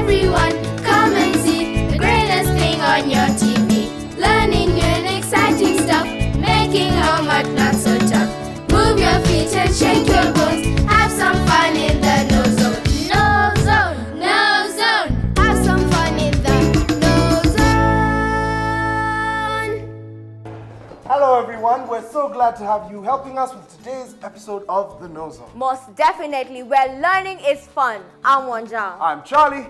everyone, come and see the greatest thing on your TV. Learning new and exciting stuff, making homework not so tough. Move your feet and shake your bones, have some fun in the KnowZone. KnowZone, KnowZone, have some fun in the KnowZone. Hello everyone, we're so glad to have you helping us with today's episode of the KnowZone. Most definitely, where learning is fun. I'm Wanja. I'm Charlie.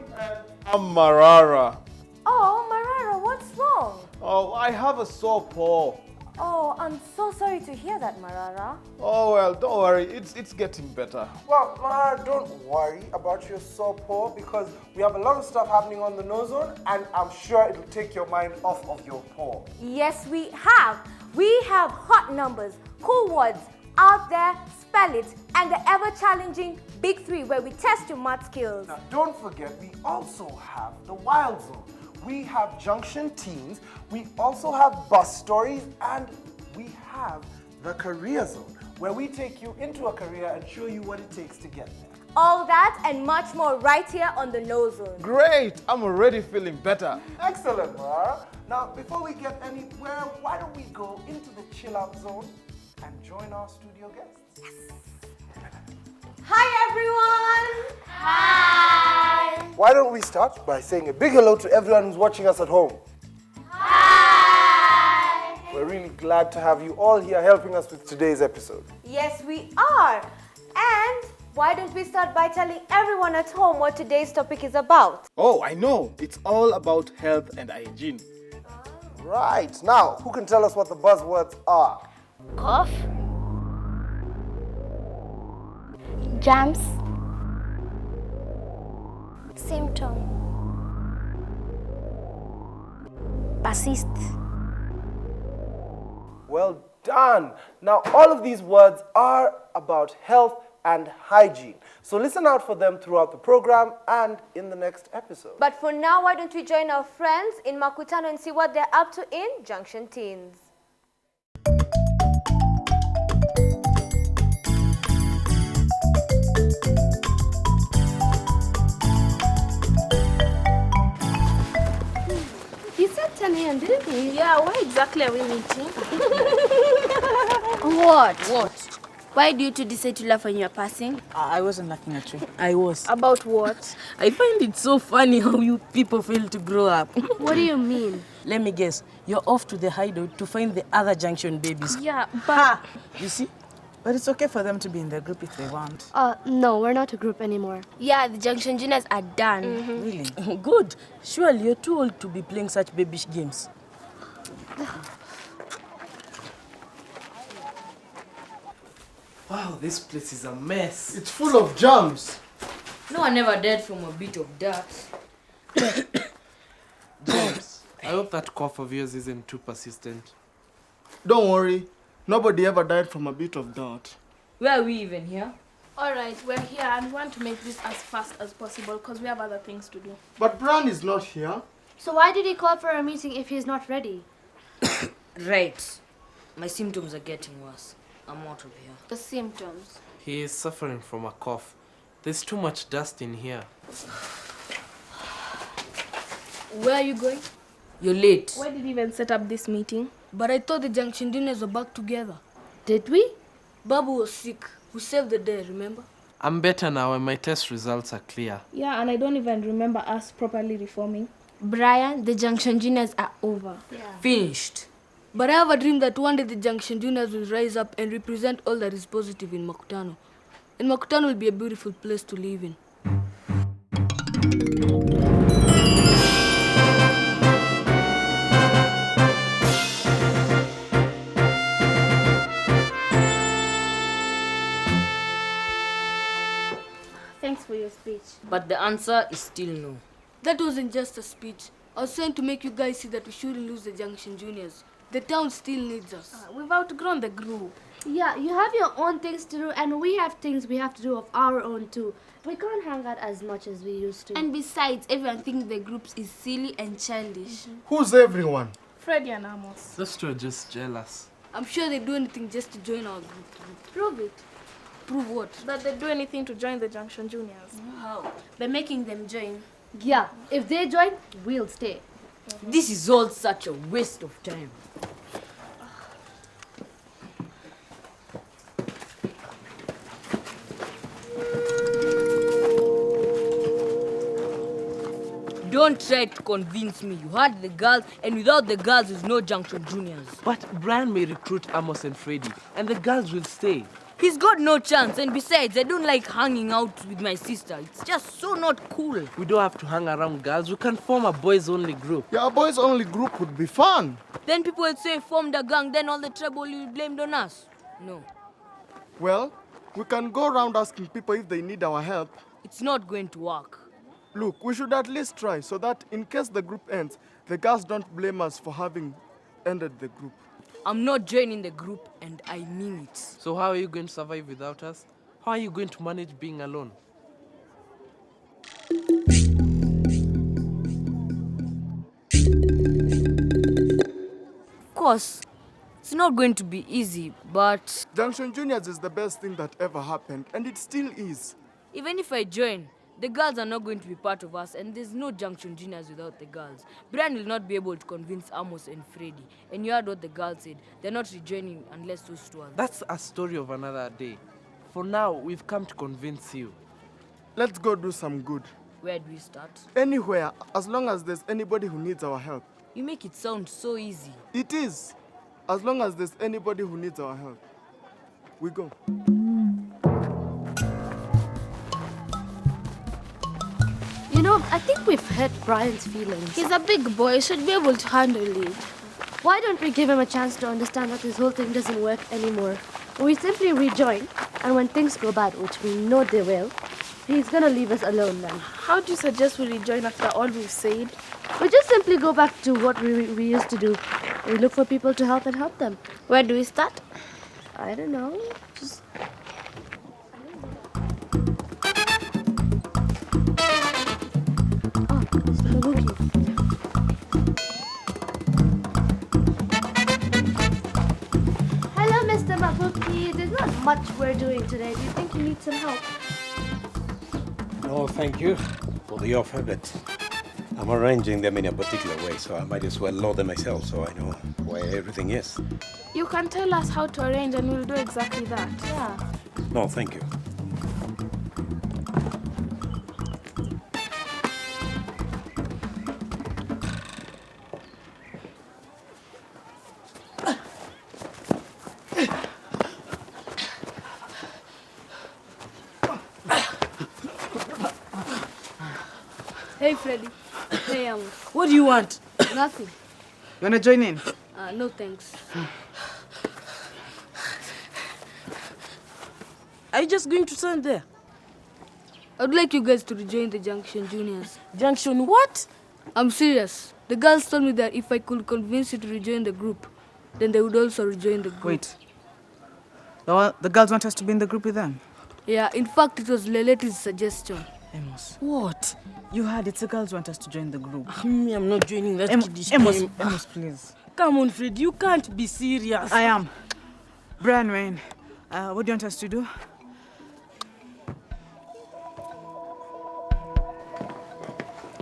I'm Marara. Oh, Marara, what's wrong? Oh, I have a sore paw. Oh, I'm so sorry to hear that, Marara. Oh, well, don't worry. It's getting better. Well, Mara, don't worry about your sore paw because we have a lot of stuff happening on the KnowZone and I'm sure it'll take your mind off of your paw. Yes, we have. We have hot numbers, cool words, out there, spell it, and the ever-challenging Big Three where we test your math skills. Now, don't forget, we also have the Wild Zone. We have Junction Teens, we also have bus stories, and we have the Career Zone, where we take you into a career and show you what it takes to get there. All that and much more right here on the KnowZone. Great! I'm already feeling better. Excellent, Mara. Now, before we get anywhere, why don't we go into the chill out zone and join our studio guests? Yes. Hi, everyone. Hi. Why don't we start by saying a big hello to everyone who's watching us at home. Hi. We're really glad to have you all here helping us with today's episode. Yes, we are. And why don't we start by telling everyone at home what today's topic is about? Oh, I know. It's all about health and hygiene. Right, now, who can tell us what the buzzwords are? Cough. Jams. Symptom. Persist. Well done. Now, all of these words are about health and hygiene. So listen out for them throughout the program and in the next episode. But for now, why don't we join our friends in Makutano and see what they're up to in Junction Teens? You said 10 a.m., didn't you? Yeah, where exactly are we meeting? What? Why do you two decide to laugh when you're passing? I wasn't laughing at you. I was. About what? I find it so funny how you people fail to grow up. What do you mean? Let me guess. You're off to the hideout to find the other Junction babies. Yeah, but... You see? But it's okay for them to be in the group if they want. No, we're not a group anymore. Yeah, the Junction Juniors are done. Really? Good. Surely you're too old to be playing such babish games. Wow, this place is a mess. It's full of germs. No one ever died from a bit of dirt. James, I hope that cough of yours isn't too persistent. Don't worry. Nobody ever died from a bit of dirt. Where are we even here? Alright, we're here and we want to make this as fast as possible because we have other things to do. But Bran is not here. So why did he call for a meeting if he's not ready? Right. My symptoms are getting worse. I'm out of here. The symptoms. He is suffering from a cough. There's too much dust in here. Where are you going? You're late. Why did we even set up this meeting? But I thought the Junction Juniors were back together. Did we? Babu was sick. We saved the day, remember? I'm better now and my test results are clear. Yeah, and I don't even remember us properly reforming. Brian, the Junction Juniors are over. Finished. But I have a dream that one day the Junction Juniors will rise up and represent all that is positive in Makutano. And Makutano will be a beautiful place to live in. Thanks for your speech. But the answer is still no. That wasn't just a speech. I was trying to make you guys see that we shouldn't lose the Junction Juniors. The town still needs us. We've outgrown the group. Yeah, you have your own things to do and we have things we have to do of our own too. We can't hang out as much as we used to. And besides, everyone thinks the groups is silly and childish. Who's everyone? Freddy and Amos. Those two are just jealous. I'm sure they do anything just to join our group. Prove it. Prove what? That they do anything to join the Junction Juniors. How? By making them join. Yeah, if they join, we'll stay. This is all such a waste of time. Don't try to convince me. You had the girls, and without the girls, there's no Junction Juniors. But Brian may recruit Amos and Freddy, and the girls will stay. He's got no chance, and besides, I don't like hanging out with my sister. It's just so not cool. We don't have to hang around girls. We can form a boys-only group. Yeah, a boys-only group would be fun. Then people will say, formed a gang, then all the trouble will be blamed on us. No, Well, we can go around asking people if they need our help. it's not going to work. Look, we should at least try so that in case the group ends, the girls don't blame us for having ended the group. I'm not joining the group, and I mean it. So how are you going to survive without us? How are you going to manage being alone? Of course, it's not going to be easy, but Junction Juniors is the best thing that ever happened, and it still is. even if I join, the girls are not going to be part of us, and there's no Junction Juniors without the girls. Brian will not be able to convince Amos and Freddy. And you heard what the girls said. They're not rejoining unless those two are there. That's a story of another day. For now, we've come to convince you. Let's go do some good. Where do we start? Anywhere, as long as there's anybody who needs our help. You make it sound so easy. It is. As long as there's anybody who needs our help. We go. You know, I think we've hurt Brian's feelings. He's a big boy, should be able to handle it. Why don't we give him a chance to understand that this whole thing doesn't work anymore? We simply rejoin, and when things go bad, which we know they will, he's gonna leave us alone then. How do you suggest we rejoin after all we've said? We just simply go back to what we used to do. We look for people to help and help them. Where do we start? I don't know. Just Mr. Mabuki. Hello, Mr. Mabuki. There's not much we're doing today. Do you think you need some help? No, thank you for the offer, but I'm arranging them in a particular way, so I might as well load them myself so I know where everything is. You can tell us how to arrange and we'll do exactly that. Yeah. No, thank you. Hey, Freddy. Hey, Amos. What do you want? Nothing. You wanna join in? No thanks. Are you just going to stand there? I'd like you guys to rejoin the Junction Juniors. Junction what? I'm serious. The girls told me that if I could convince you to rejoin the group, then they would also rejoin the group. Wait. The girls want us to be in the group with them? Yeah, in fact, it was Leleti's suggestion. Amos. What? You heard it. The girls want us to join the group. Me, I'm not joining that kiddish Amos, game. Amos, please. Come on, Fred, you can't be serious. I am. Brian Wayne, what do you want us to do?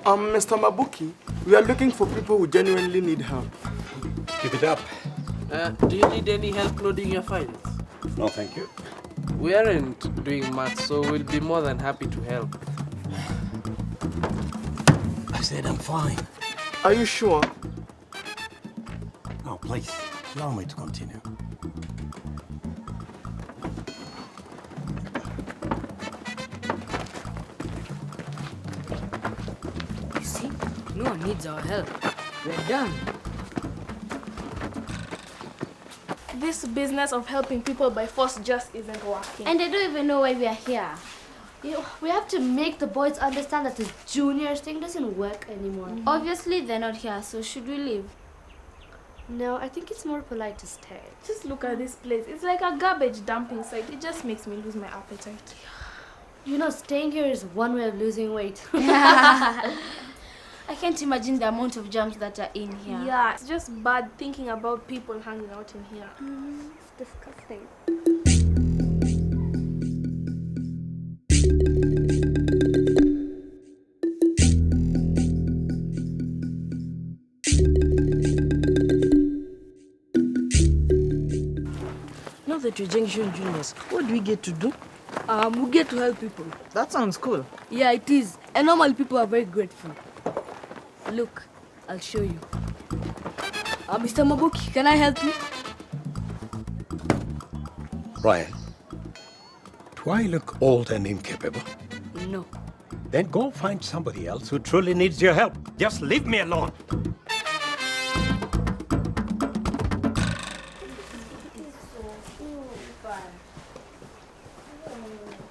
Mr. Mabuki, we are looking for people who genuinely need help. Keep it up. Do you need any help loading your files? No, thank you. We aren't doing much, so we'll be more than happy to help. I said I'm fine. Are you sure? No, please, allow me to continue. You see, no one needs our help. We're done. This business of helping people by force just isn't working. And they don't even know why we are here. We have to make the boys understand that this juniors thing doesn't work anymore. Obviously, they're not here, so should we leave? No, I think it's more polite to stay. Just look at this place. It's like a garbage dumping site. It just makes me lose my appetite. You know, staying here is one way of losing weight. I can't imagine the amount of germs that are in here. Yeah, it's just bad thinking about people hanging out in here. It's disgusting. at your Junction Juniors, what do we get to do? We get to help people. That sounds cool. Yeah, it is. And normal people are very grateful. Look, I'll show you. Mr. Mabuki, can I help you? Brian, do I look old and incapable? No. Then go find somebody else who truly needs your help. Just leave me alone.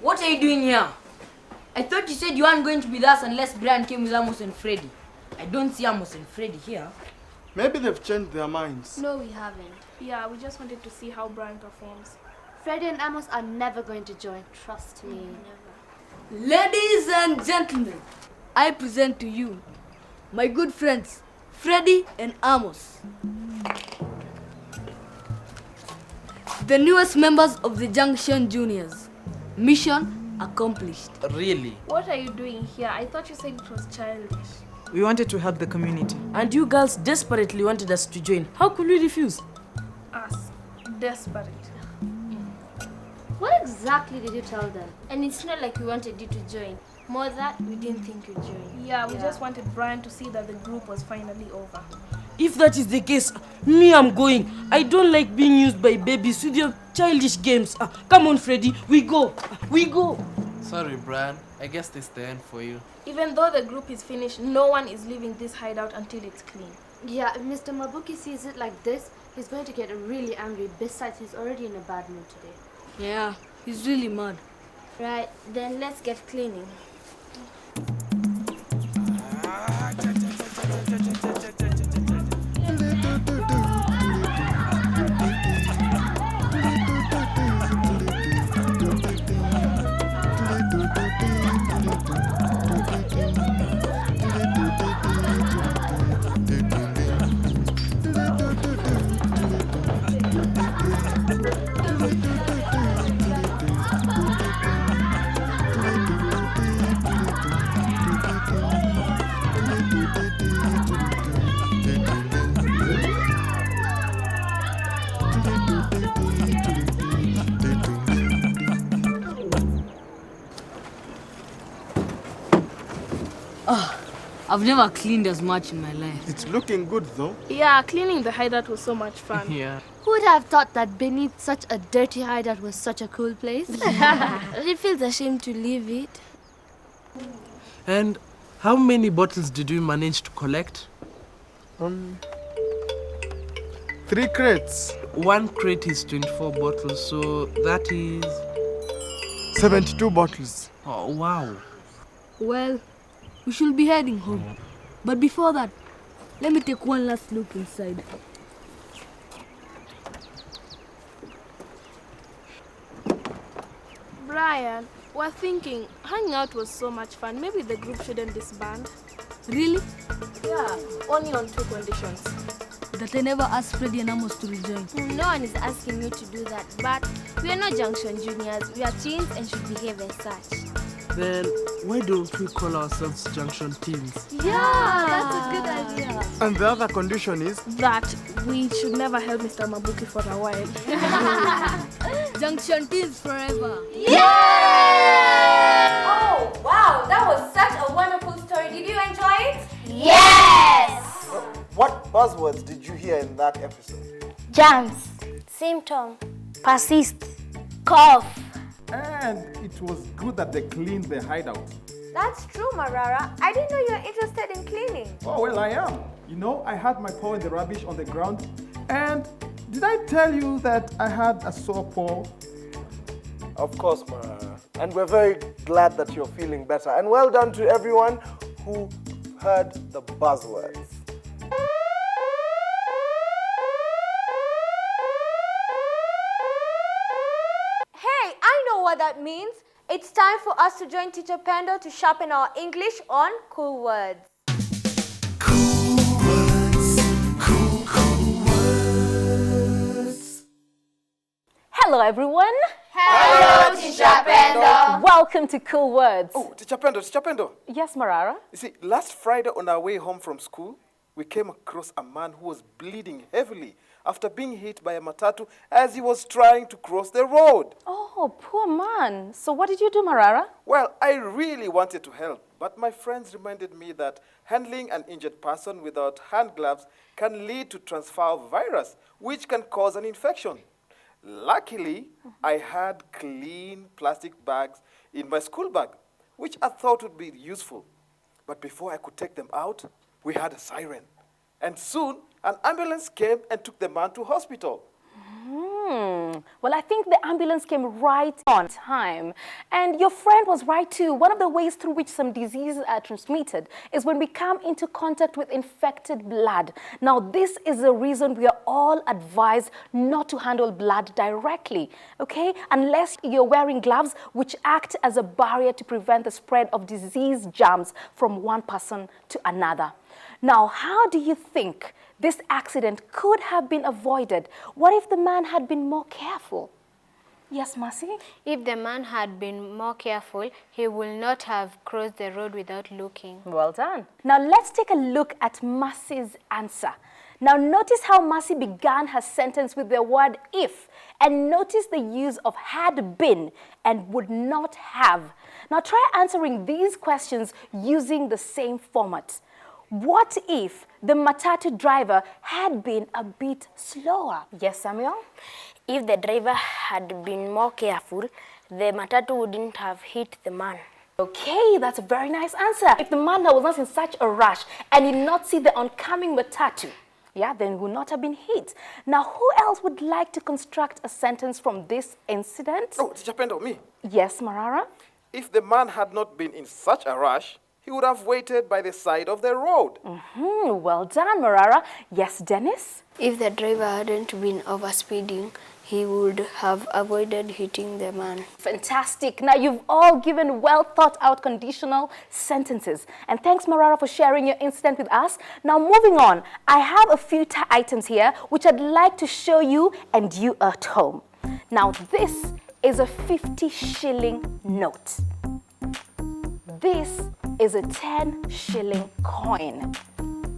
What are you doing here? I thought you said you weren't going to be with us unless Brian came with Amos and Freddy. I don't see Amos and Freddy here. Maybe they've changed their minds. No, we haven't. Yeah, we just wanted to see how Brian performs. Freddy and Amos are never going to join. Trust me. Never. Ladies and gentlemen, I present to you my good friends, Freddy and Amos. The newest members of the Junction Juniors. Mission accomplished. Really? What are you doing here? I thought you said it was childish. We wanted to help the community. And you girls desperately wanted us to join. How could we refuse? Us. Desperate. What exactly did you tell them? And it's not like we wanted you to join. More that we didn't think you'd join. Yeah, we just wanted Brian to see that the group was finally over. If that is the case, me, I'm going. I don't like being used by babies with your childish games. Come on, Freddy, we go. We go. Sorry, Brian. I guess this is the end for you. Even though the group is finished, no one is leaving this hideout until it's clean. Yeah, if Mr. Mabuki sees it like this, he's going to get really angry. Besides, he's already in a bad mood today. Yeah, he's really mad. Right, then let's get cleaning. I've never cleaned as much in my life. It's looking good though. Yeah, cleaning the hideout was so much fun. Yeah. Who would have thought that beneath such a dirty hideout was such a cool place? It feels ashamed to leave it. And how many bottles did you manage to collect? 3 crates. 1 crate is 24 bottles, so that is... 72 bottles. Oh, wow. Well, we should be heading home. But before that, let me take one last look inside. Brian, we're thinking, hanging out was so much fun. Maybe the group shouldn't disband. Really? Yeah, only on 2 conditions. That I never asked Freddy and Amos to rejoin. No one is asking you to do that, but we are not Junction Juniors. We are teens and should behave as such. Then why don't we call ourselves Junction Teens? Yeah, that's a good idea. And the other condition is That we should never help Mr. Mabuki for a while. Junction Teens forever. Oh, wow, that was such a wonderful story. Did you enjoy it? Yes! What buzzwords did you hear in that episode? Jams, symptom, persist, cough. And it was good that they cleaned the hideout. That's true, Marara. I didn't know you were interested in cleaning. Oh, well, I am. You know, I had my paw in the rubbish on the ground. And did I tell you that I had a sore paw? Of course, Marara. And we're very glad that you're feeling better. And well done to everyone who heard the buzzwords. Hey, I know what that means. It's time for us to join Teacher Pendo to sharpen our English on cool words. Hello, everyone. Hello, Teacher Pendo. Welcome to Cool Words. Oh, Teacher Pendo. Yes, Marara? You see, last Friday on our way home from school, we came across a man who was bleeding heavily after being hit by a matatu as he was trying to cross the road. Oh, poor man. So what did you do, Marara? Well, I really wanted to help, but my friends reminded me that handling an injured person without hand gloves can lead to transfer of virus, which can cause an infection. Luckily, I had clean plastic bags in my school bag, which I thought would be useful. But before I could take them out, we had a siren. And soon, an ambulance came and took the man to hospital. Well, I think the ambulance came right on time. And your friend was right too. One of the ways through which some diseases are transmitted is when we come into contact with infected blood. Now, this is the reason we are all advised not to handle blood directly, okay? Unless you're wearing gloves, which act as a barrier to prevent the spread of disease germs from one person to another. Now, how do you think this accident could have been avoided? What if the man had been more careful? Yes, Mercy? If the man had been more careful, he would not have crossed the road without looking. Well done. Now, let's take a look at Mercy's answer. Now, notice how Mercy began her sentence with the word if, and notice the use of had been and would not have. Now, try answering these questions using the same format. What if the matatu driver had been a bit slower? Yes, Samuel? If the driver had been more careful, the matatu wouldn't have hit the man. Okay, that's a very nice answer. If the man was not in such a rush and did not see the oncoming matatu, then he would not have been hit. Now, who else would like to construct a sentence from this incident? Oh, Teacher Pendo, me. Yes, Marara? If the man had not been in such a rush, he would have waited by the side of the road. Well done, Marara. Yes, Dennis? If the driver hadn't been overspeeding, he would have avoided hitting the man. Fantastic. Now, you've all given well thought out conditional sentences. And thanks, Marara, for sharing your incident with us. Now, moving on, I have a few items here which I'd like to show you and you at home. Now, this is a 50 shilling note. This is a 10 shilling coin.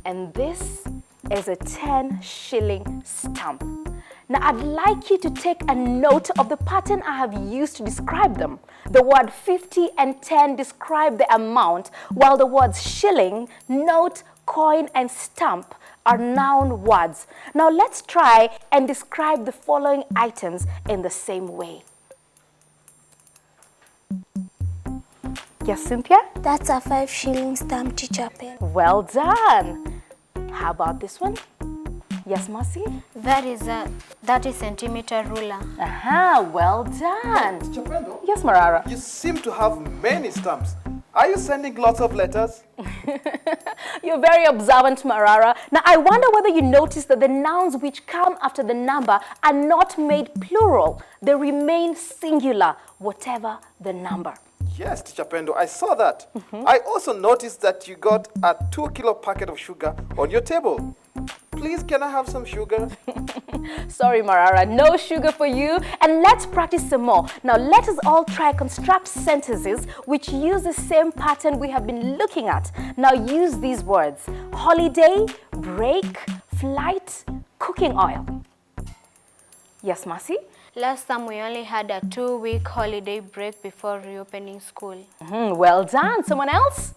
And this is a 10 shilling stamp. Now, I'd like you to take a note of the pattern I have used to describe them. The word 50 and 10 describe the amount, while the words shilling, note, coin, and stamp are noun words. Now, let's try and describe the following items in the same way. Yes, Cynthia? That's a 5 shilling stamp, Teacher Pen. Well done. How about this one? Yes, Mercy? That is a 30-centimeter ruler. Well done. Teacher Pendo? Yes, Marara? You seem to have many stamps. Are you sending lots of letters? You're very observant, Marara. Now, I wonder whether you noticed that the nouns which come after the number are not made plural. They remain singular, whatever the number. Yes, Teacher Pendo, I saw that. I also noticed that you got a 2-kilo packet of sugar on your table. Please, can I have some sugar? Sorry, Marara, no sugar for you. And let's practice some more. Now, let us all try construct sentences which use the same pattern we have been looking at. Now, use these words: holiday, break, flight, cooking oil. Yes, Mercy? Last time we only had a 2-week holiday break before reopening school. Well done. Someone else?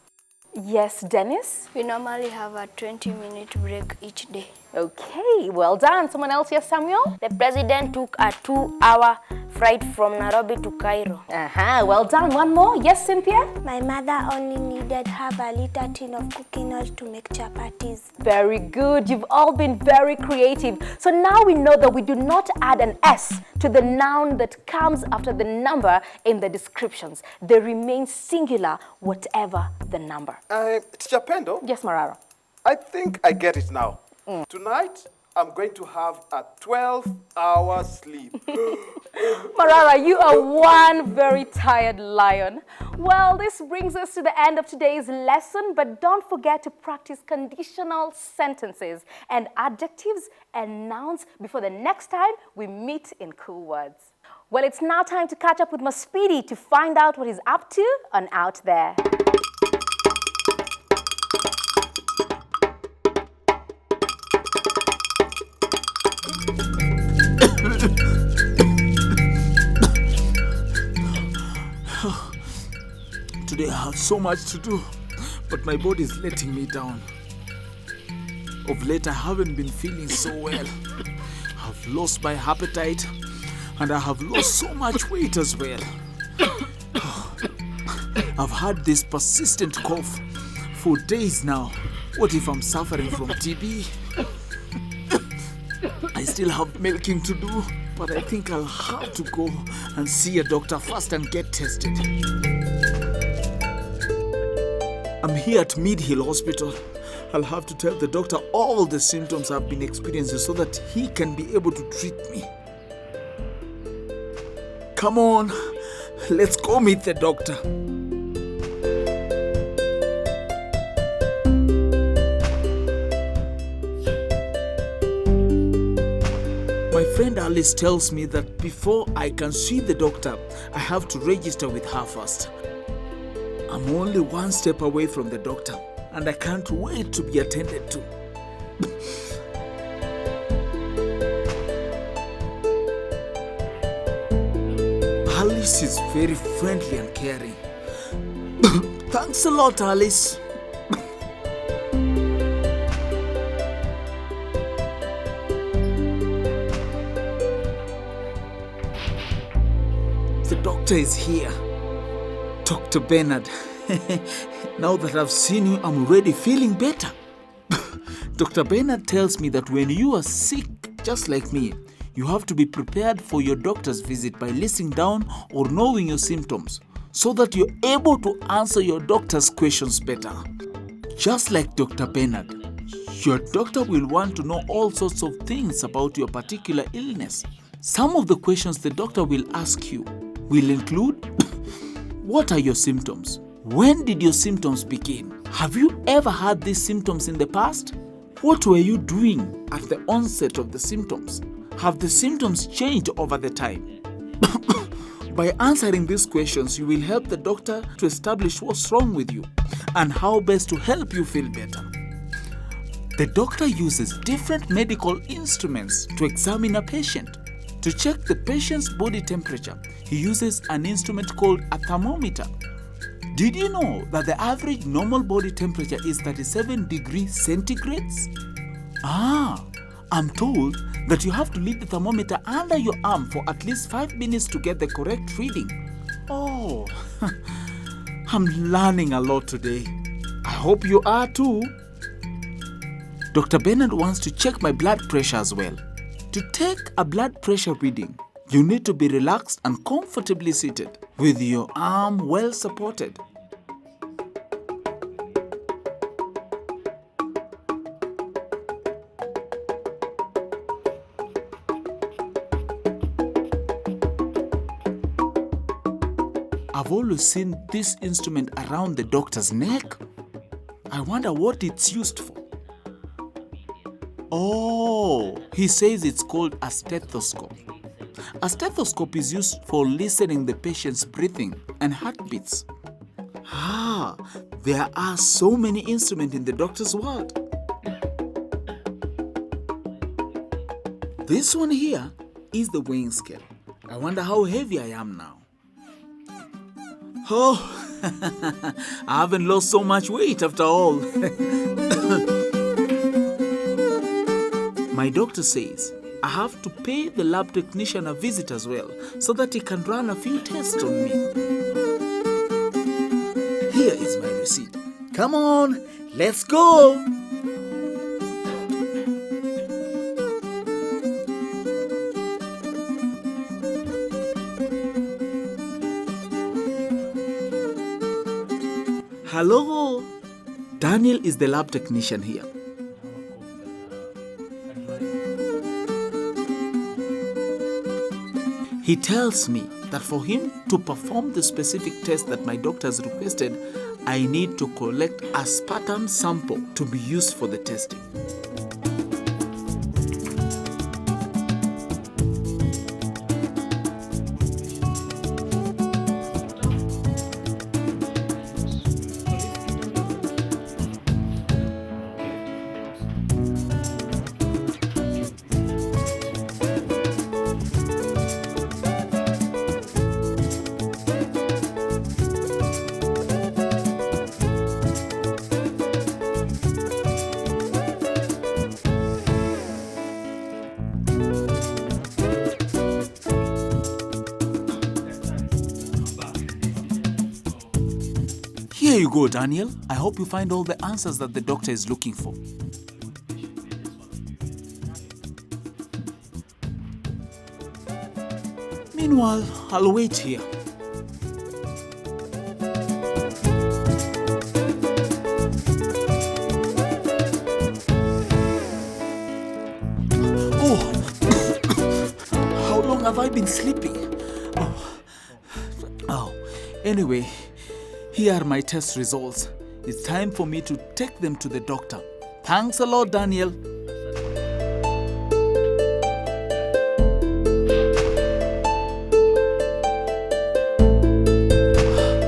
Yes, Dennis? We normally have a 20-minute break each day. Okay, well done. Someone else? Yes, Samuel? The president took a 2-hour flight from Nairobi to Cairo. Well done. One more? Yes, Cynthia? My mother only needed half a liter tin of cooking oil to make chapatis. Very good. You've all been very creative. So now we know that we do not add an S to the noun that comes after the number in the descriptions. They remain singular, whatever the number. Teacher Pendo? Yes, Marara? I think I get it now. Tonight, I'm going to have a 12-hour sleep. Marara, you are one very tired lion. Well, this brings us to the end of today's lesson, but don't forget to practice conditional sentences and adjectives and nouns before the next time we meet in Cool Words. Well, it's now time to catch up with Speedy to find out what he's up to on Out There. Today I have so much to do, but my body is letting me down. Of late, I haven't been feeling so well. I've lost my appetite and I have lost so much weight as well. I've had this persistent cough for days now. What if I'm suffering from TB? I still have milking to do, but I think I'll have to go and see a doctor first and get tested. I'm here at Mid Hill Hospital. I'll have to tell the doctor all the symptoms I've been experiencing so that he can be able to treat me. Come on, let's go meet the doctor. My friend Alice tells me that before I can see the doctor, I have to register with her first. I'm only one step away from the doctor, and I can't wait to be attended to. Alice is very friendly and caring. Thanks a lot, Alice. The doctor is here. Dr. Bernard. Now that I've seen you, I'm already feeling better. Dr. Bernard tells me that when you are sick, just like me, you have to be prepared for your doctor's visit by listening down or knowing your symptoms so that you're able to answer your doctor's questions better. Just like Dr. Bernard, your doctor will want to know all sorts of things about your particular illness. Some of the questions the doctor will ask you will include: what are your symptoms? When did your symptoms begin? Have you ever had these symptoms in the past? What were you doing at the onset of the symptoms? Have the symptoms changed over the time? By answering these questions, you will help the doctor to establish what's wrong with you and how best to help you feel better. The doctor uses different medical instruments to examine a patient. To check the patient's body temperature, he uses an instrument called a thermometer. Did you know that the average normal body temperature is 37 degrees centigrades? I'm told that you have to leave the thermometer under your arm for at least 5 minutes to get the correct reading. Oh, I'm learning a lot today. I hope you are too. Dr. Bernard wants to check my blood pressure as well. To take a blood pressure reading, you need to be relaxed and comfortably seated with your arm well supported. I've always seen this instrument around the doctor's neck. I wonder what it's used for. Oh, he says it's called a stethoscope. A stethoscope is used for listening the patient's breathing and heartbeats. There are so many instruments in the doctor's ward. This one here is the weighing scale. I wonder how heavy I am now. Oh, I haven't lost so much weight after all. My doctor says I have to pay the lab technician a visit as well so that he can run a few tests on me. Here is my receipt. Come on, let's go. Hello, Daniel is the lab technician here. He tells me that for him to perform the specific test that my doctor has requested, I need to collect a sputum sample to be used for the testing. Here you go, Daniel. I hope you find all the answers that the doctor is looking for. Meanwhile, I'll wait here. How long have I been sleeping? Anyway, here are my test results. It's time for me to take them to the doctor. Thanks a lot, Daniel.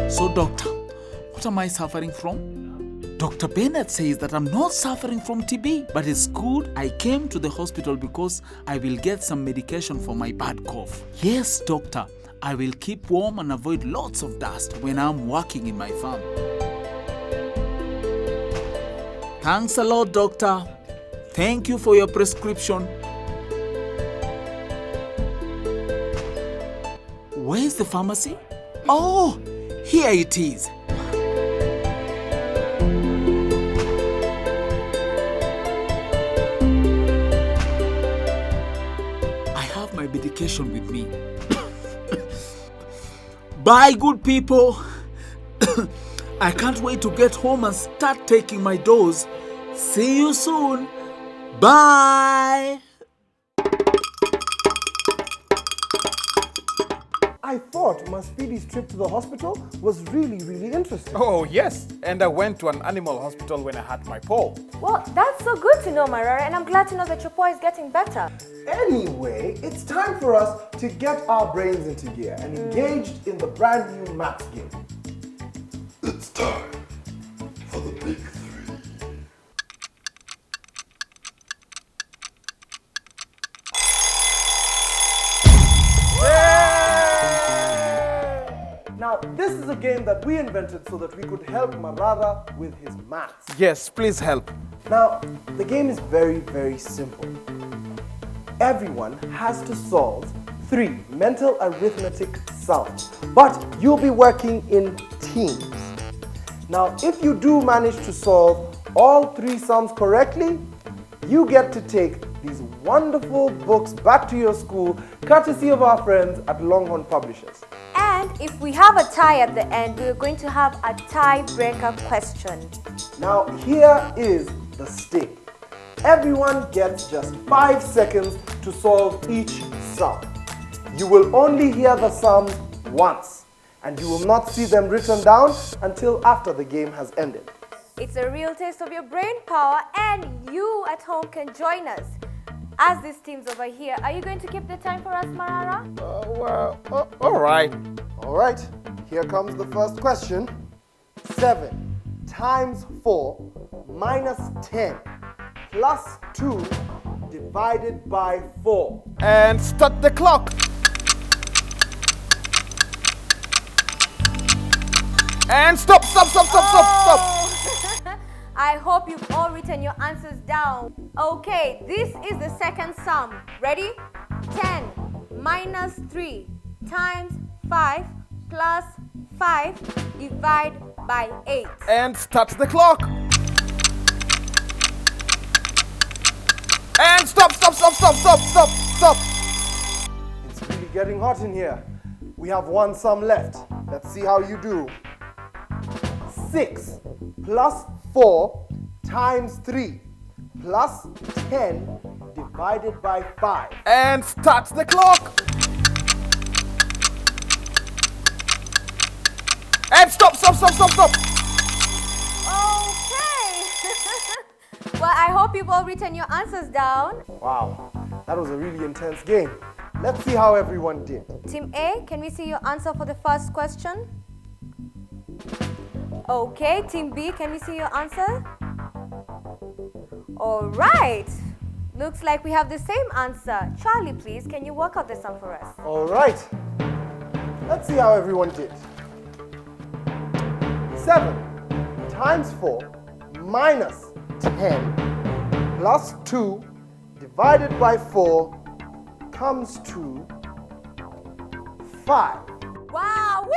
So, doctor, what am I suffering from? Dr. Bennett says that I'm not suffering from TB, but it's good I came to the hospital because I will get some medication for my bad cough. Yes, doctor, I will keep warm and avoid lots of dust when I'm working in my farm. Thanks a lot, doctor. Thank you for your prescription. Where's the pharmacy? Oh, here it is. I have my medication with me. Bye, good people. I can't wait to get home and start taking my dose. See you soon. Bye. I thought Maspedi's trip to the hospital was really interesting. Oh, yes. And I went to an animal hospital when I had my paw. Well, that's so good to know, Marara, and I'm glad to know that your paw is getting better. Anyway, it's time for us to get our brains into gear and engaged in the brand new maths game. It's time for the big three. Now, this is a game that we invented so that we could help Marara with his maths. Yes, please help. Now, the game is very simple. Everyone has to solve 3 mental arithmetic sums, but you'll be working in teams. Now, if you do manage to solve all 3 sums correctly, you get to take these wonderful books back to your school, courtesy of our friends at Longhorn Publishers. And if we have a tie at the end, we're going to have a tiebreaker question. Now, here is the sting. Everyone gets just 5 seconds to solve each sum. You will only hear the sums once, and you will not see them written down until after the game has ended. It's a real taste of your brain power, and you at home can join us. As these teams over here, are you going to keep the time for us, Marara? All right. All right, here comes the first question. 7 times 4 minus 10 plus 2 divided by 4. And start the clock. And stop. I hope you've all written your answers down. Okay, this is the second sum. Ready? 10 minus 3 times 5 plus 5 divide by 8. And start the clock. And stop. It's really getting hot in here. We have 1 sum left. Let's see how you do. 6 plus 4 times 3 plus 10 divided by 5. And start the clock. And stop. Okay. Well, I hope you've all written your answers down. Wow, that was a really intense game. Let's see how everyone did. Team A, can we see your answer for the first question? Okay, Team B, can we see your answer? All right. Looks like we have the same answer. Charlie, please, can you work out the sum for us? All right. Let's see how everyone did. 7 times 4 minus 10 plus 2 divided by 4 comes to 5. Wow! Woo!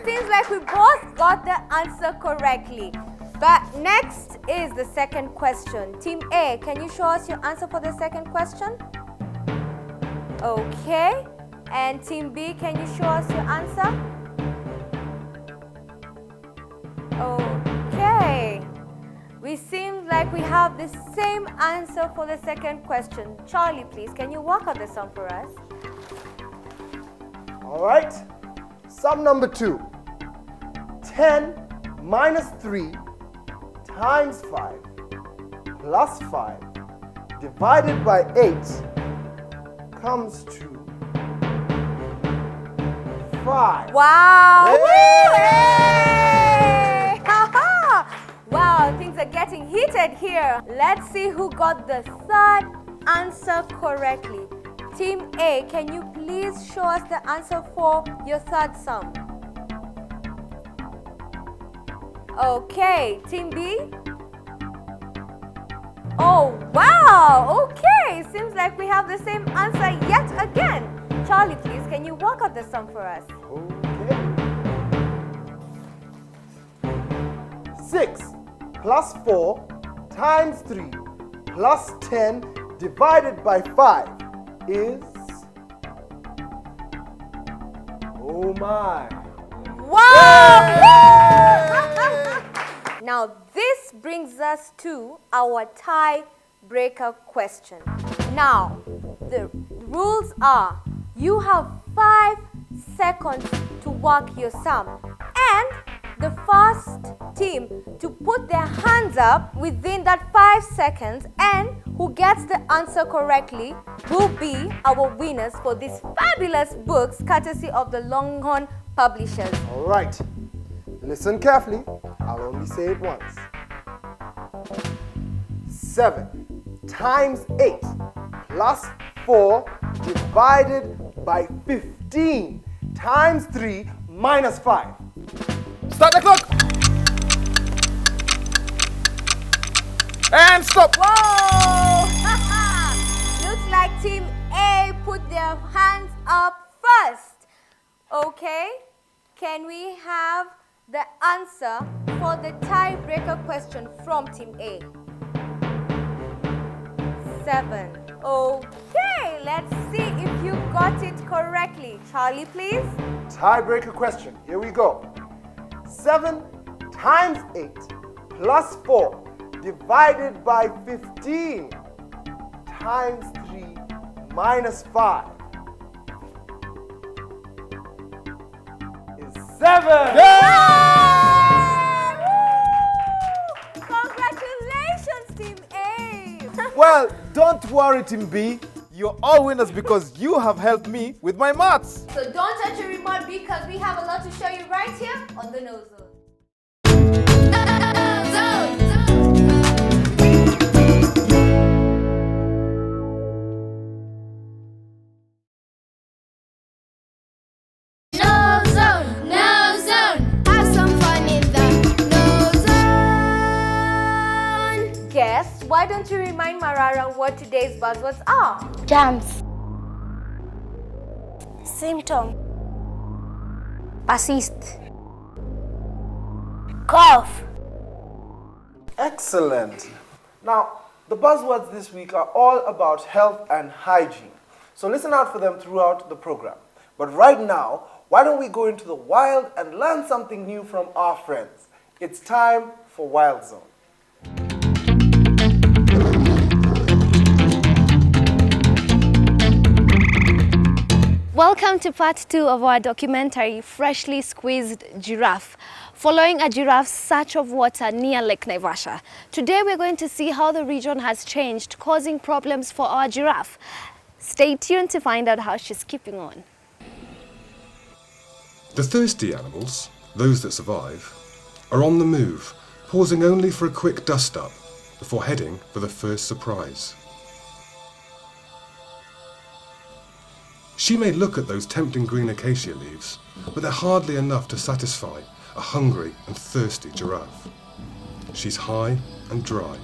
Seems like we both got the answer correctly. But next is the second question. Team A, can you show us your answer for the second question? Okay. And Team B, can you show us your answer? Okay. We seem like we have the same answer for the second question. Charlie, please, can you work out the sum for us? All right. Sum number 2. 10 minus 3 times 5 plus 5 divided by 8 comes to 5. Wow! Hey! Hey! Ha-ha! Wow, things are getting heated here. Let's see who got the third answer correctly. Team A, can you please show us the answer for your third sum? Okay, Team B? Oh, wow! Okay, seems like we have the same answer yet again. Charlie, please, can you work out the sum for us? Okay. 6 plus 4 times 3 plus 10 divided by 5 is... Oh my! Wow! Now this brings us to our tiebreaker question. Now, the rules are you have 5 seconds to work your sum, and the first team to put their hands up within that 5 seconds and who gets the answer correctly will be our winners for these fabulous books courtesy of the Longhorn Publishers. All right. Listen carefully. I'll only say it once. 7 times 8 plus 4 divided by 15 times 3 minus 5. Start the clock! And stop! Whoa! Looks like Team A put their hands up first. Okay, can we have the answer for the tiebreaker question from Team A? 7. Okay, let's see if you got it correctly. Charlie, please. Tiebreaker question. Here we go. 7 times 8 plus 4 divided by 15 times 3 minus 5 is 7. Congratulations, Team A. Well, don't worry, Team B. You're all winners because you have helped me with my maths. So don't touch your remote because we have a lot to show you right here on the KnowZone. Guests, why don't you remind Marara what today's buzzwords are? Germs. Symptom. Persist. Cough. Excellent. Now, the buzzwords this week are all about health and hygiene. So listen out for them throughout the program. But right now, why don't we go into the wild and learn something new from our friends? It's time for Wild Zone. Welcome to part 2 of our documentary, Freshly Squeezed Giraffe, following a giraffe's search of water near Lake Naivasha. Today we're going to see how the region has changed, causing problems for our giraffe. Stay tuned to find out how she's keeping on. The thirsty animals, those that survive, are on the move, pausing only for a quick dust-up before heading for the first surprise. She may look at those tempting green acacia leaves, but they're hardly enough to satisfy a hungry and thirsty giraffe. She's high and dry.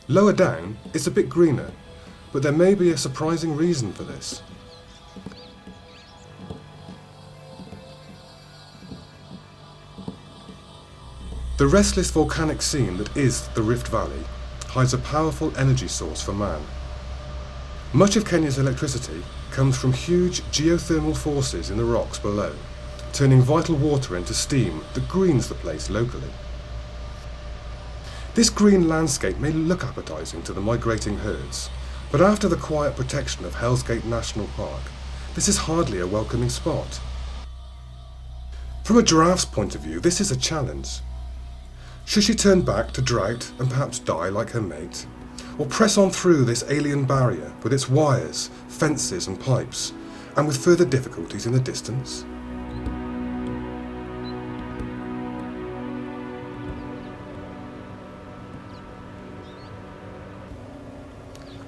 Lower down, it's a bit greener, but there may be a surprising reason for this. The restless volcanic scene that is the Rift Valley hides a powerful energy source for man. Much of Kenya's electricity comes from huge geothermal forces in the rocks below, turning vital water into steam that greens the place locally. This green landscape may look appetizing to the migrating herds, but after the quiet protection of Hell's Gate National Park, this is hardly a welcoming spot. From a giraffe's point of view, this is a challenge. Should she turn back to drought and perhaps die like her mate, or press on through this alien barrier with its wires, fences and pipes, and with further difficulties in the distance?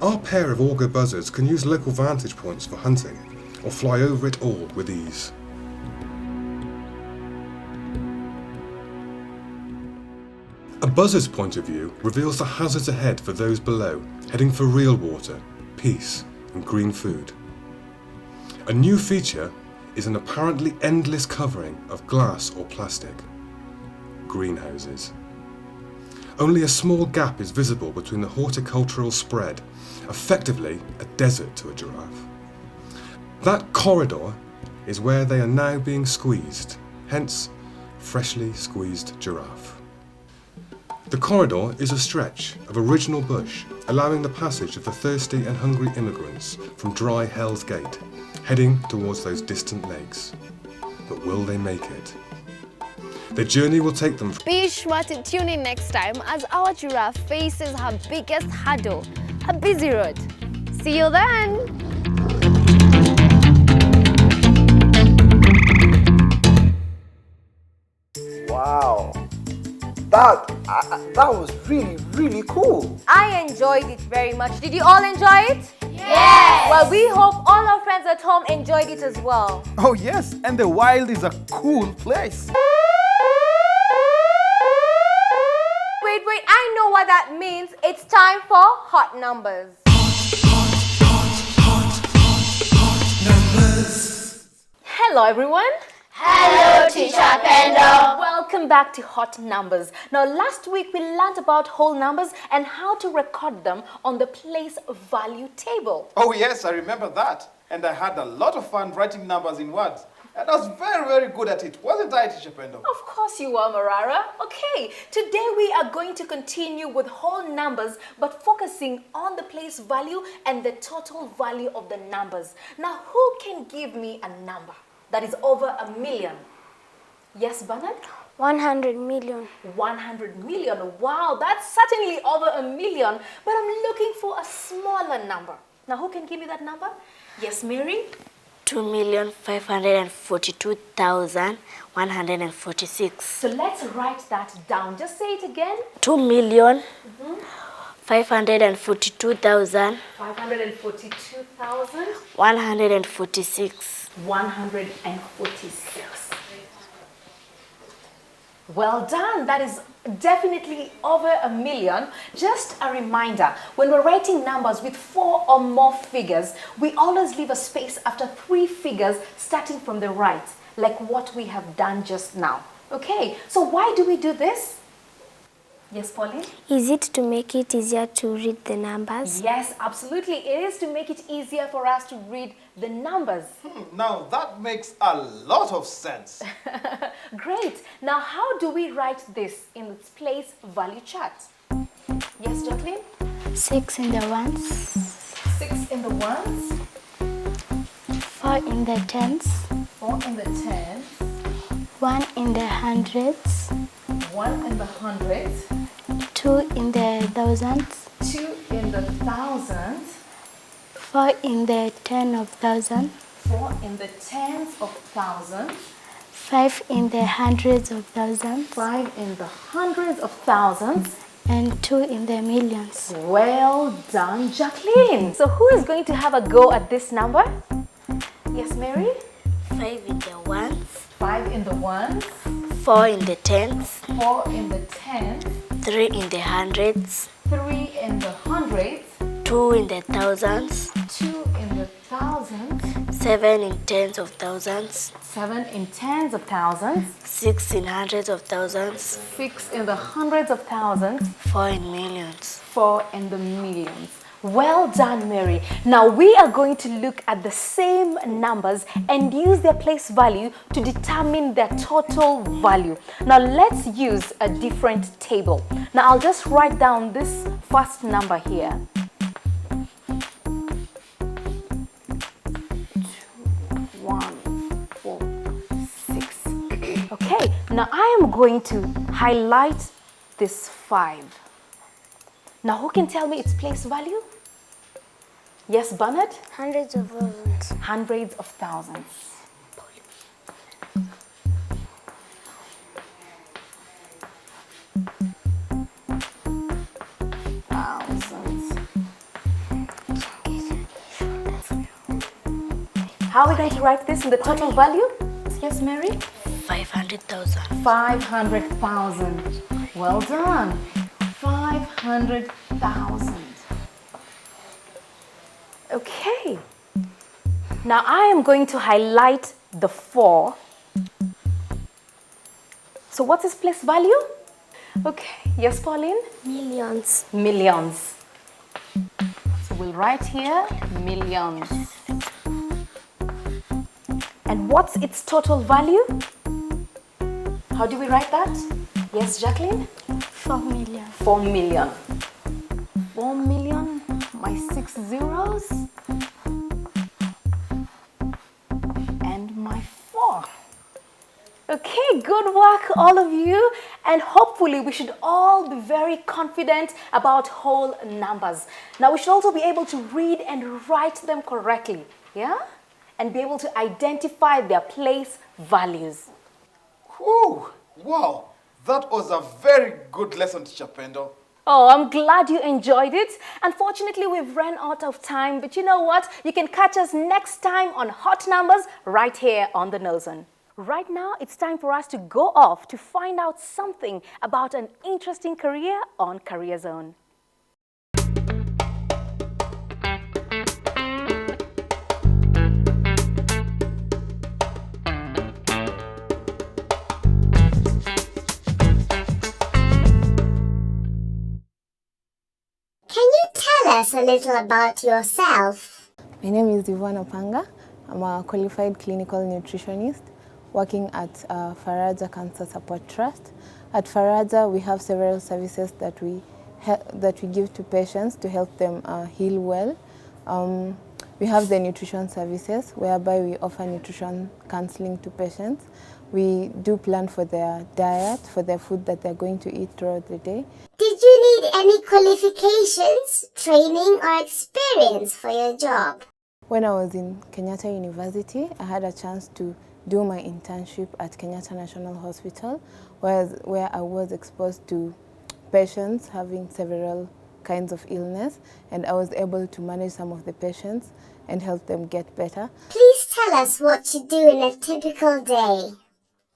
Our pair of auger buzzards can use local vantage points for hunting, or fly over it all with ease. A buzzard's point of view reveals the hazards ahead for those below, heading for real water, peace, and green food. A new feature is an apparently endless covering of glass or plastic. Greenhouses. Only a small gap is visible between the horticultural spread, effectively a desert to a giraffe. That corridor is where they are now being squeezed, hence freshly squeezed giraffe. The corridor is a stretch of original bush, allowing the passage of the thirsty and hungry immigrants from dry Hell's Gate, heading towards those distant lakes. But will they make it? The journey will take them. Be sure to tune in next time as our giraffe faces her biggest hurdle, a busy road. See you then! Wow, that was really cool. I enjoyed it very much. Did you all enjoy it? Yes! Well, we hope all our friends at home enjoyed it as well. Oh yes, and the wild is a cool place. Wait, I know what that means. It's time for hot numbers. Hello everyone. Hello, Teacher Pendo. Welcome back to Hot Numbers. Now last week we learned about whole numbers and how to record them on the place value table. Oh yes, I remember that. And I had a lot of fun writing numbers in words. And I was very good at it, wasn't I, Teacher Pendo? Of course you are, Marara. Okay, today we are going to continue with whole numbers, but focusing on the place value and the total value of the numbers. Now, who can give me a number that is over 1 million? Yes, Bernard? 100 million. 100 million. Wow, that's certainly over 1 million, but I'm looking for a smaller number. Now, who can give me that number? Yes, Mary? 2,542,146. So let's write that down. Just say it again. 2,542,000. 542,000. 146. 146. Well done. That is definitely over 1 million. Just a reminder, when we're writing numbers with 4 or more figures, we always leave a space after 3 figures starting from the right, like what we have done just now. Okay, so why do we do this? Yes, Pauline? Is it to make it easier to read the numbers? Yes, absolutely. It is to make it easier for us to read the numbers. Now that makes a lot of sense. Great. Now, how do we write this in its place value chart? Yes, Jacqueline? 6 in the ones. 6 in the ones. 4 in the tens. 4 in the tens. 1 in the hundreds. 1 in the hundreds. 2 in the thousands. 2 in the thousands. 4 in the 10 of thousand. 4 in the tens of thousands. 5 in the hundreds of thousands. 5 in the hundreds of thousands. And 2 in the millions. Well done, Jacqueline. So who is going to have a go at this number? Yes, Mary? 5 in the ones. 5 in the ones. 4 in the tens. 4 in the tens. 3 in the hundreds. 3 in the hundreds. 2 in the thousands. 2 in the thousands. 7 in tens of thousands. 7 in tens of thousands. 6 in hundreds of thousands. 6 in the hundreds of thousands. 4 in millions. 4 in the millions. Well done, Mary. Now we are going to look at the same numbers and use their place value to determine their total value. Now let's use a different table. Now I'll just write down this first number here. 2, 1, 4, 6. Okay, now I am going to highlight this 5. Now who can tell me its place value? Yes, Bernard? Hundreds of thousands. Hundreds of thousands. Thousands. How are we going to write this in the total value? Yes, Mary? 500,000. 500,000. Well done. 500,000. Okay. Now I am going to highlight the 4. So what's its place value? Okay. Yes, Pauline? Millions. Millions. So we'll write here millions. And what's its total value? How do we write that? Yes, Jacqueline? 4 million. 4 million. 4 million, my 6 zeros, and my 4. Okay, good work, all of you. And hopefully we should all be very confident about whole numbers. Now we should also be able to read and write them correctly, yeah? And be able to identify their place values. Whew, wow, that was a very good lesson, Teacher Pendo. Oh, I'm glad you enjoyed it. Unfortunately, we've run out of time, but you know what? You can catch us next time on Hot Numbers right here on the KnowZone. Right now, it's time for us to go off to find out something about an interesting career on Career Zone. Tell us a little about yourself. My name is Ivana Panga. I'm a qualified clinical nutritionist working at Faraja Cancer Support Trust. At Faraja, we have several services that we give to patients to help them heal well. We have the nutrition services, whereby we offer nutrition counseling to patients. We do plan for their diet, for their food that they're going to eat throughout the day. Did you need any qualifications, training, or experience for your job? When I was in Kenyatta University, I had a chance to do my internship at Kenyatta National Hospital, where I was exposed to patients having several kinds of illness, and I was able to manage some of the patients and help them get better. Please tell us what you do in a typical day.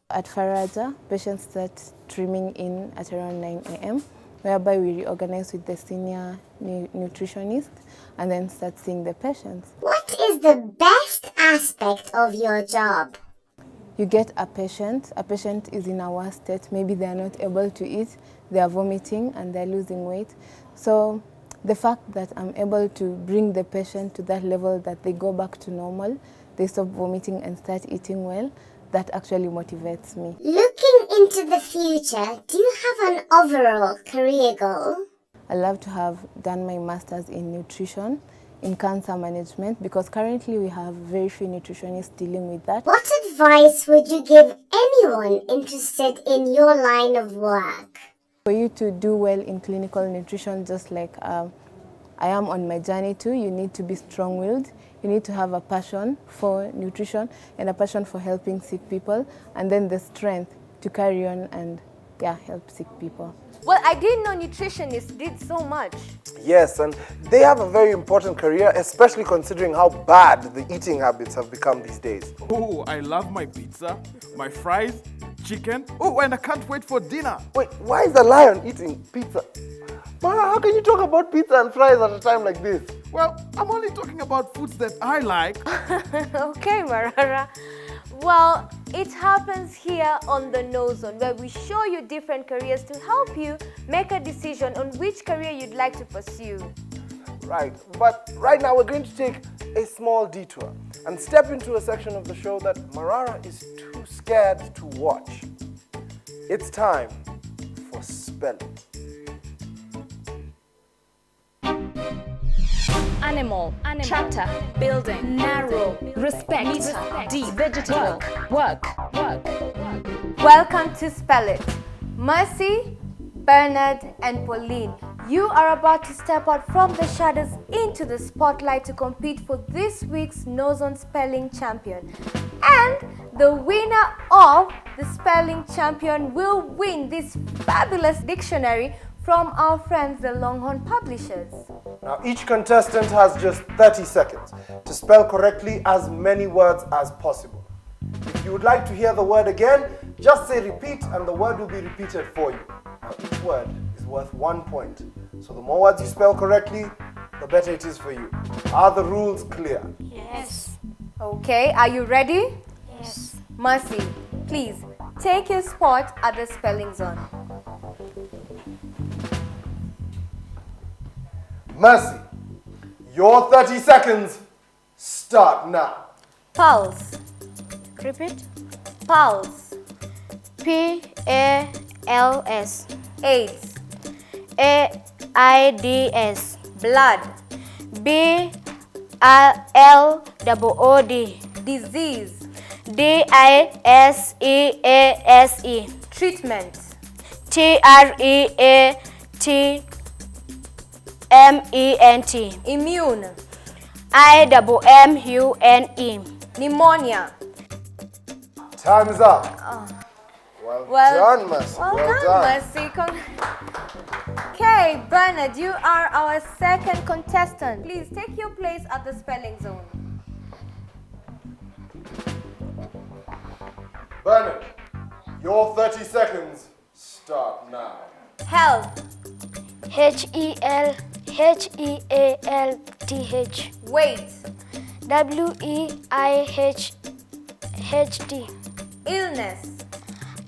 At Faraja, patients start streaming in at around 9 a.m., whereby we reorganize with the senior nutritionist and then start seeing the patients. What is the best aspect of your job? You get a patient is in a worse state, maybe they are not able to eat, they are vomiting and they're losing weight. So the fact that I'm able to bring the patient to that level that they go back to normal, they stop vomiting and start eating well, that actually motivates me. Looking into the future, do you have an overall career goal? I love to have done my master's in nutrition, in cancer management, because currently we have very few nutritionists dealing with that. What advice would you give anyone interested in your line of work? For you to do well in clinical nutrition, just like I am on my journey too, you need to be strong-willed. You need to have a passion for nutrition and a passion for helping sick people, and then the strength to carry on and help sick people. Well, I didn't know nutritionists did so much. Yes, and they have a very important career, especially considering how bad the eating habits have become these days. Oh, I love my pizza, my fries, chicken. Oh, and I can't wait for dinner. Wait, why is the lion eating pizza? Ma, how can you talk about pizza and fries at a time like this? Well, I'm only talking about foods that I like. Okay, Marara. Well, it happens here on the KnowZone, where we show you different careers to help you make a decision on which career you'd like to pursue. Right, but right now we're going to take a small detour and step into a section of the show that Marara is too scared to watch. It's time for spelling. Animal, tractor, building, narrow, respect, deep, vegetable, work. Welcome to Spell It. Mercy, Bernard, and Pauline, you are about to step out from the shadows into the spotlight to compete for this week's KnowZone Spelling Champion. And the winner of the Spelling Champion will win this fabulous dictionary from our friends, the Longhorn Publishers. Now, each contestant has just 30 seconds to spell correctly as many words as possible. If you would like to hear the word again, just say repeat and the word will be repeated for you. Now, each word is worth 1 point. So the more words you spell correctly, the better it is for you. Are the rules clear? Yes. Okay, are you ready? Yes. Mercy, please take your spot at the spelling zone. Mercy, your 30 seconds start now. Pulse. Repeat. Pulse. P-A-L-S. AIDS. A-I-D-S. Blood. B-L-O-O-D. Disease. D-I-S-E-A-S-E. Treatment. T-R-E-A-T-M-E-N-T. Immune. I-M-M-U-N-E. Pneumonia. Time is up. Well done, Mercy. Well done, Mercy. Okay, Bernard, you are our second contestant. Please take your place at the spelling zone. Bernard, your 30 seconds start now. Health. H-E-L-H-E-A-L-T-H. Weight. W-E-I-H-H-D. Illness.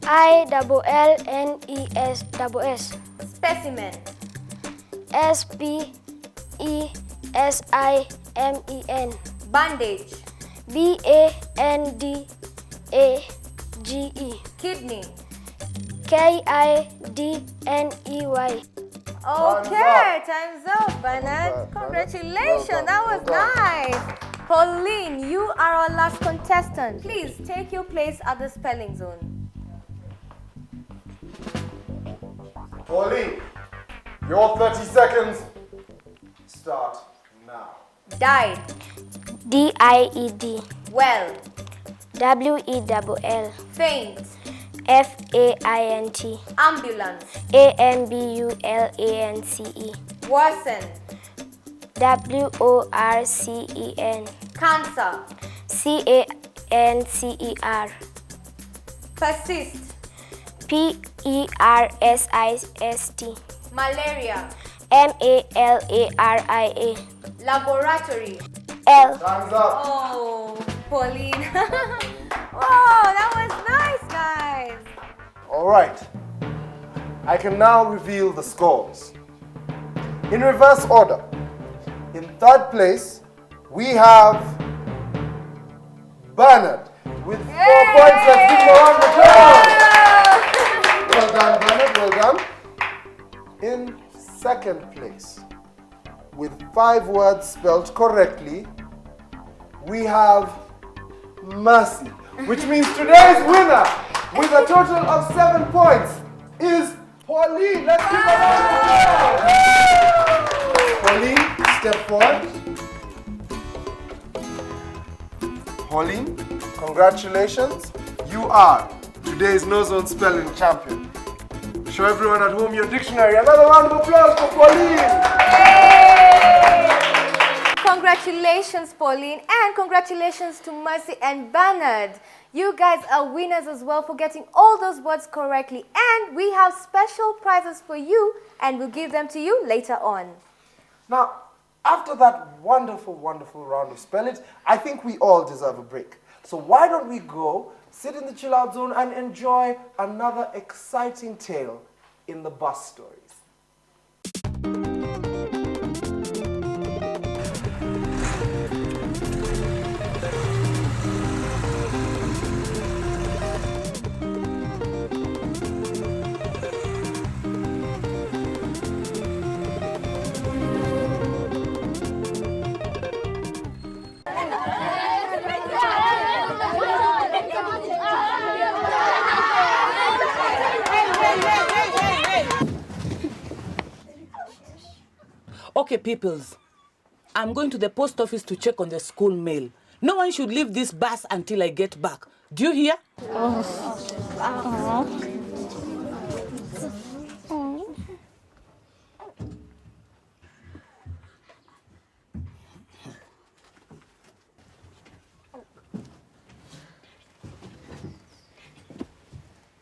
I-double-L-N-E-S-double-S. Specimen. S-P-E-S-I-M-E-N. Bandage. B-A-N-D-A-G-E. Kidney. K-I-D-N-E-Y. Okay, time's up, Bernard. Congratulations, that was nice. Pauline, you are our last contestant. Please take your place at the spelling zone. Pauline, your 30 seconds start now. Died. D-I-E-D. Well. W-E-double-L. Faint. F-A-I-N-T. Ambulance. A-M-B-U-L-A-N-C-E. Worsen. W-O-R-C-E-N. Cancer. C-A-N-C-E-R. Persist. P-E-R-S-I-S-T. Malaria. M-A-L-A-R-I-A. Laboratory. L. Time's up. Oh, Pauline. Whoa, that was nice, guys. All right. I can now reveal the scores. In reverse order. In third place, we have Bernard with 4 points. Let's give him a round of applause. Well done, Bernard. Well done. In second place, with 5 words spelled correctly, we have Mercy, which means today's winner with a total of 7 points is Pauline. Let's give her a round of applause. Pauline, step forward. Pauline, congratulations. You are today's KnowZone Spelling Champion. Show everyone at home your dictionary. Another round of applause for Pauline. Congratulations, Pauline, and congratulations to Mercy and Bernard. You guys are winners as well for getting all those words correctly. And we have special prizes for you, and we'll give them to you later on. Now, After that wonderful, wonderful round of Spell It, I think we all deserve a break. So why don't we go, sit in the chill out zone and enjoy another exciting tale in the bus stories. Okay, peoples. I'm going to the post office to check on the school mail. No one should leave this bus until I get back. Do you hear?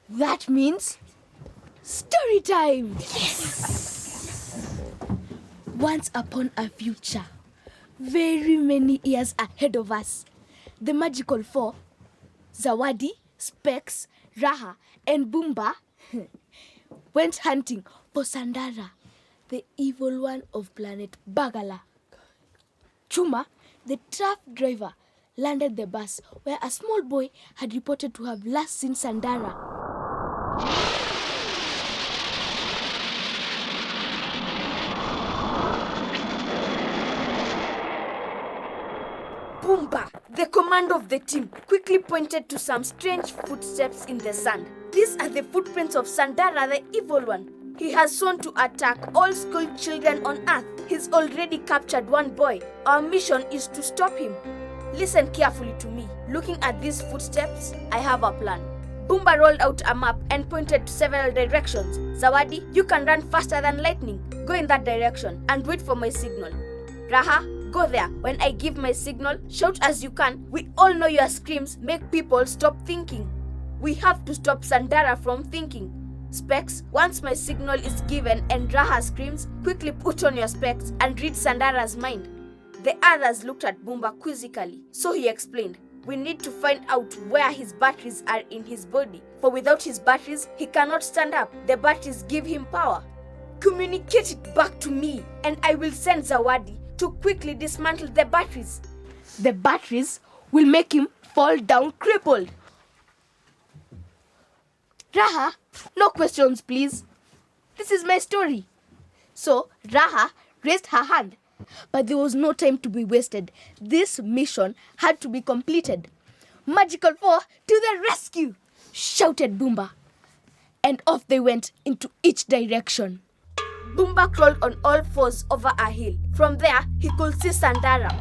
That means story time. Yes. Once upon a future, very many years ahead of us, the magical four, Zawadi, Specs, Raha, and Boomba, went hunting for Sandara, the evil one of planet Bagala. Chuma, the truck driver, landed the bus where a small boy had reported to have last seen Sandara. Boomba, the commander of the team, quickly pointed to some strange footsteps in the sand. These are the footprints of Sandara, the evil one. He has sworn to attack all school children on Earth. He's already captured one boy. Our mission is to stop him. Listen carefully to me. Looking at these footsteps, I have a plan. Boomba rolled out a map and pointed to several directions. Zawadi, you can run faster than lightning. Go in that direction and wait for my signal. Raha, go there. When I give my signal, shout as you can. We all know your screams make people stop thinking. We have to stop Sandara from thinking. Specs, once my signal is given and Raha screams, quickly put on your specs and read Sandara's mind. The others looked at Boomba quizzically, so he explained, we need to find out where his batteries are in his body, for without his batteries, he cannot stand up. The batteries give him power. Communicate it back to me, and I will send Zawadi to quickly dismantle the batteries. The batteries will make him fall down crippled. Raha, no questions, please. This is my story. So, Raha raised her hand. But there was no time to be wasted. This mission had to be completed. Magical Four, to the rescue! Shouted Boomba. And off they went into each direction. Boomba crawled on all fours over a hill. From there, he could see Sandara.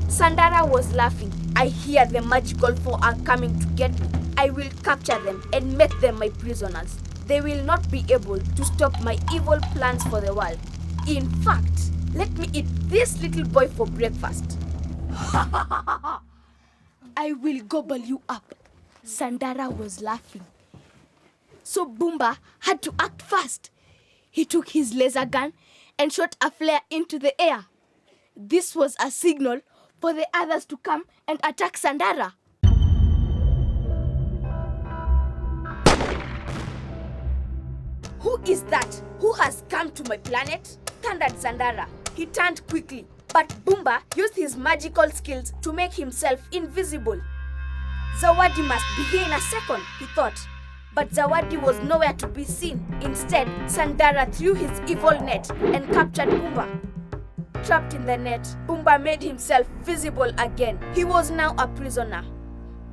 Sandara was laughing. I hear the Magical Four are coming to get me. I will capture them and make them my prisoners. They will not be able to stop my evil plans for the world. In fact, let me eat this little boy for breakfast. I will gobble you up. Sandara was laughing. So Boomba had to act fast. He took his laser gun and shot a flare into the air. This was a signal for the others to come and attack Sandara. Who is that? Who has come to my planet? Thundered Sandara. He turned quickly, but Boomba used his magical skills to make himself invisible. Zawadi must be here in a second, he thought. But Zawadi was nowhere to be seen. Instead, Sandara threw his evil net and captured Boomba. Trapped in the net, Boomba made himself visible again. He was now a prisoner.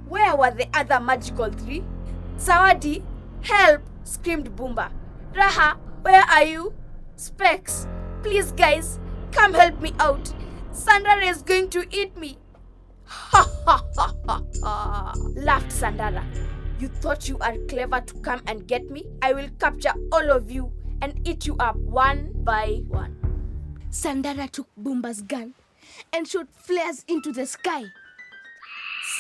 Where were the other magical three? Zawadi, help! Screamed Boomba. Raha, where are you? Specs, please guys, come help me out. Sandara is going to eat me. Ha ha ha ha ha, laughed Sandara. You thought you are clever to come and get me? I will capture all of you and eat you up one by one. Sandara took Boomba's gun and shot flares into the sky.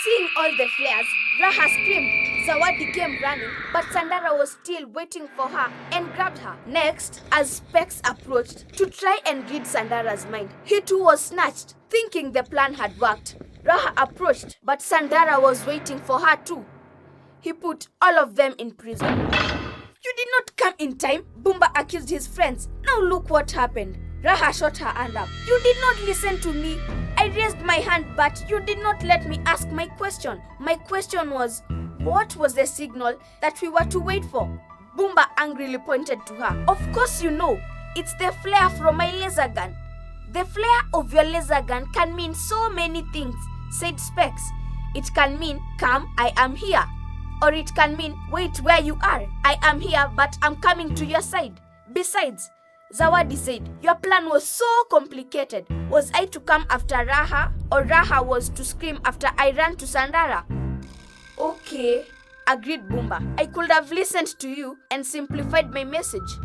Seeing all the flares, Raha screamed, Zawadi came running, but Sandara was still waiting for her and grabbed her. Next, as Specs approached to try and read Sandara's mind, he too was snatched, thinking the plan had worked. Raha approached, but Sandara was waiting for her too. He put all of them in prison. You did not come in time, Bumba accused his friends. Now look what happened. Raha shot her hand up. You did not listen to me. I raised my hand, but you did not let me ask my question. My question was, what was the signal that we were to wait for? Bumba angrily pointed to her. Of course you know. It's the flare from my laser gun. The flare of your laser gun can mean so many things, said Specs. It can mean, come, I am here. Or it can mean, wait where you are. I am here, but I'm coming to your side. Besides, Zawadi said, your plan was so complicated. Was I to come after Raha, or Raha was to scream after I ran to Sandara? Okay, agreed Bumba. I could have listened to you and simplified my message.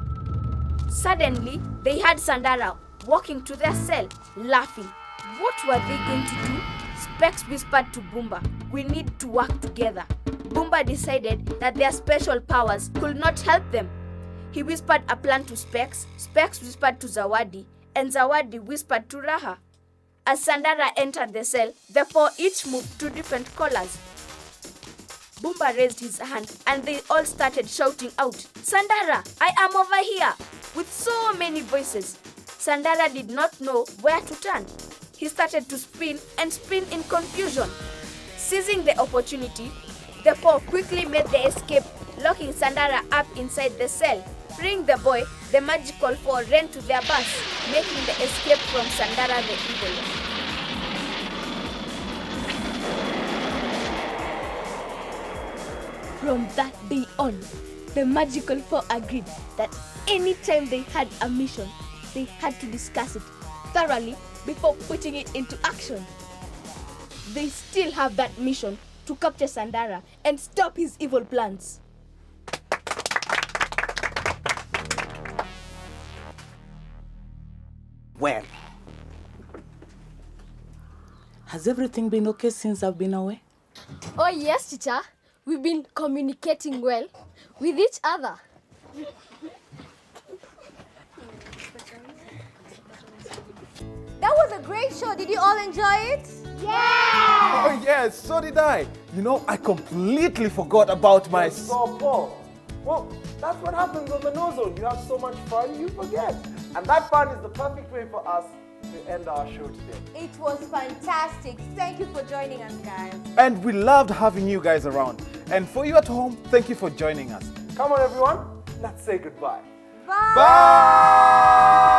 Suddenly, they had Sandara walking to their cell, laughing. What were they going to do? Specs whispered to Bumba, we need to work together. Bumba decided that their special powers could not help them. He whispered a plan to Specs, Specs whispered to Zawadi, and Zawadi whispered to Raha. As Sandara entered the cell, the four each moved to different corners. Bumba raised his hand and they all started shouting out, Sandara, I am over here, with so many voices. Sandara did not know where to turn. He started to spin and spin in confusion. Seizing the opportunity, the four quickly made the escape, locking Sandara up inside the cell. Freeing the boy, the magical four ran to their bus, making the escape from Sandara the evil. From that day on, the magical four agreed that anytime they had a mission, they had to discuss it thoroughly before putting it into action. They still have that mission to capture Sandara and stop his evil plans. Well, has everything been okay since I've been away? Oh yes, teacher. We've been communicating well with each other. That was a great show. Did you all enjoy it? Yeah! Oh yes, so did I. You know, I completely forgot about my... So, Paul, well, that's what happens on the KnowZone. You have so much fun, you forget. And that fun is the perfect way for us to end our show today. It was fantastic. Thank you for joining us, guys. And we loved having you guys around. And for you at home, thank you for joining us. Come on, everyone. Let's say goodbye. Bye! Bye!